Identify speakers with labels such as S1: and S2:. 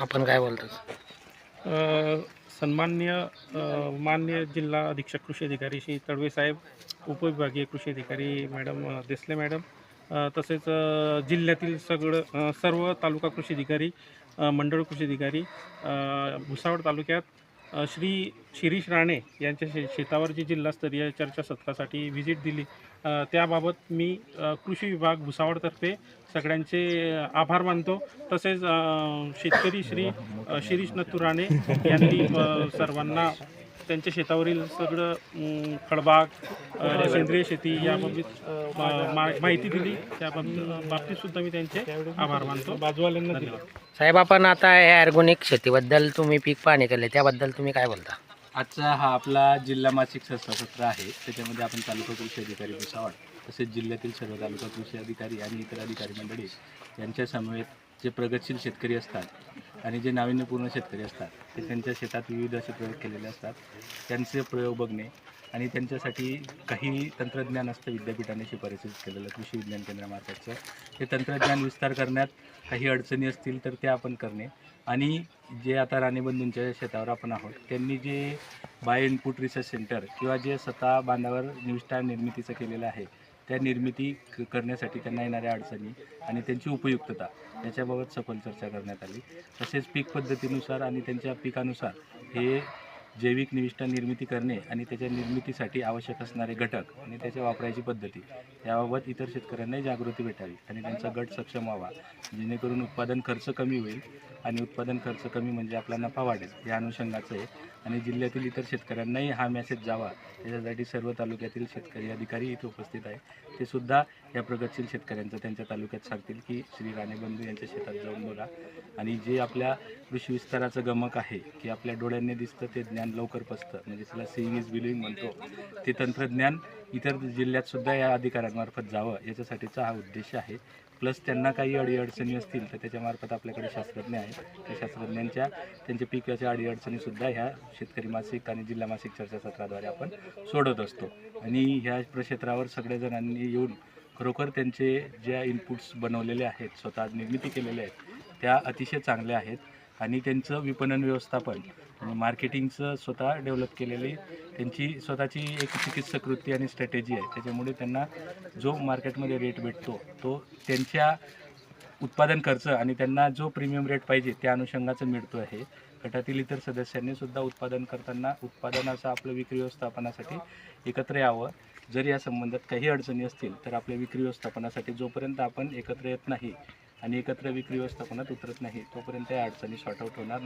S1: आपण काय बोलतो?
S2: माननीय जिल्हा अधीक्षक कृषी अधिकारी श्री तडवे साहेब, उपविभागीय कृषी अधिकारी मॅडम देसले मॅडम, तसेच जिल्ह्यातील सर्व तालुका कृषी अधिकारी, मंडळ कृषी अधिकारी, भुसावळ तालुक्यात श्री शिरीष राणे यांच्या शेतावर जी जिल्हास्तरीय चर्चासत्रासाठी व्हिजिट दिली, त्याबाबत मी कृषी विभाग भुसावळतर्फे सगळ्यांचे आभार मानतो. तसेच शेतकरी श्री शिरीष नथू राणे यांनी सर्वांना त्यांच्या शेतावरील सगळं फळबाग, सेंद्रिय शेती याबाबत माहिती दिली. बाबतीत सुद्धा मी त्यांचे आभार मानतो. बाजूवाल्यांना धन्यवाद.
S1: साहेब, आपण आता या ऑर्गॅनिक शेतीबद्दल तुम्ही पीक पाहणी केले, त्याबद्दल तुम्ही काय बोलता?
S3: आजचा हा आपला जिल्हा मासिक चर्चासत्र आहे. त्याच्यामध्ये आपण तालुका कृषी अधिकारी भुसावळ, तसेच जिल्ह्यातील सर्व तालुका कृषी अधिकारी आणि इतर अधिकारी मंडळी यांच्या समवेत जे प्रगतशील शेतकरी असतात आणि जे नाविन्यपूर्ण शेतकरी असतात ते त्यांच्या शेतात विविध असे प्रयोग केलेले असतात, त्यांचे प्रयोग बघणे आणि त्यांच्यासाठी काही तंत्रज्ञान असतं विद्यापीठाने शिफारसीत केलेलं कृषी विज्ञान केंद्रामार्फतचं, ते तंत्रज्ञान विस्तार करण्यात काही अडचणी असतील तर ते आपण करणे. आणि जे आता राणेबंधूंच्या शेतावर आपण आहोत, त्यांनी जे बायो इनपुट रिसर्च सेंटर किंवा जे स्वतः बांधावर निविष्ठा निर्मितीचं केलेलं आहे, त्या निर्मिती करण्यासाठी त्यांना येणाऱ्या अडचणी आणि त्यांची उपयुक्तता याच्याबाबत सखोल चर्चा करण्यात आली. तसेच पीक पद्धतीनुसार आणि त्यांच्या पिकानुसार हे जैविक निविष्ठा निर्मिती करणे आणि त्याच्या निर्मितीसाठी आवश्यक असणारे घटक आणि त्याच्या वापरायची पद्धती याबाबत इतर शेतकऱ्यांनाही जागृती भेटावी आणि त्यांचा गट सक्षम व्हावा, जेणेकरून उत्पादन खर्च कमी होईल. आणि उत्पादन खर्च कमी म्हणजे आपला नफा वाढेल या अनुषंगाचं आहे. आणि जिल्ह्यातील इतर शेतकऱ्यांनाही हा मेसेज जावा याच्यासाठी सर्व तालुक्यातील शेतकरी अधिकारी इथे उपस्थित आहे. ते सुद्धा या प्रगतशील शेतकऱ्यांचं त्यांच्या तालुक्यात सांगतील की श्री राणेबंधू यांच्या शेतात जाऊन बघा. आणि जे आपल्या कृषी विस्ताराचं गमक आहे की आपल्या डोळ्यांनी दिसतं ते ज्ञान लवकर पसतं, म्हणजे त्याला सीइंग इज बिलिव्हिंग म्हणतो, ते तंत्रज्ञान इतर जिल्ह्यातसुद्धा या अधिकाऱ्यांमार्फत जावं याच्यासाठीचा हा उद्देश आहे. प्लस त्यांना काही अडीअडचणी असतील तर त्याच्यामार्फत आपल्याकडे शास्त्रज्ञ आहेत, त्या शास्त्रज्ञांच्या त्यांच्या पिकाच्या अडीअडचणीसुद्धा ह्या शेतकरी मासिक आणि जिल्हा मासिक चर्चासत्राद्वारे आपण सोडत असतो. आणि ह्या प्रक्षेत्रावर सगळ्याजणांनी येऊन खरोखर त्यांचे ज्या इनपुट्स बनवलेले आहेत, स्वतः निर्मिती केलेल्या आहेत, त्या अतिशय चांगल्या आहेत. आणि त्यांचं विपणन व्यवस्थापन आणि मार्केटिंगचं स्वतः डेव्हलप केलेली त्यांची स्वतःची एक चिकित्सक वृत्ती आणि स्ट्रॅटेजी आहे. त्याच्यामुळे त्यांना जो मार्केटमध्ये रेट भेटतो तो त्यांच्या उत्पादन खर्च आणि त्यांना जो प्रीमियम रेट पाहिजे त्या अनुषंगाचं मिळतो आहे. गटातील इतर सदस्यांनी सुद्धा उत्पादन करताना उत्पादनाचं आपलं विक्री व्यवस्थापनासाठी एकत्र यावं. जर या संबंधात काही अडचणी असतील तर आपल्या विक्री व्यवस्थापनासाठी जोपर्यंत आपण एकत्र येत नाही आणि एकत्र विक्री व्यवस्थापनात उतरत नाही तोपर्यंत या अडचणी सॉर्ट आऊट होणार नाही.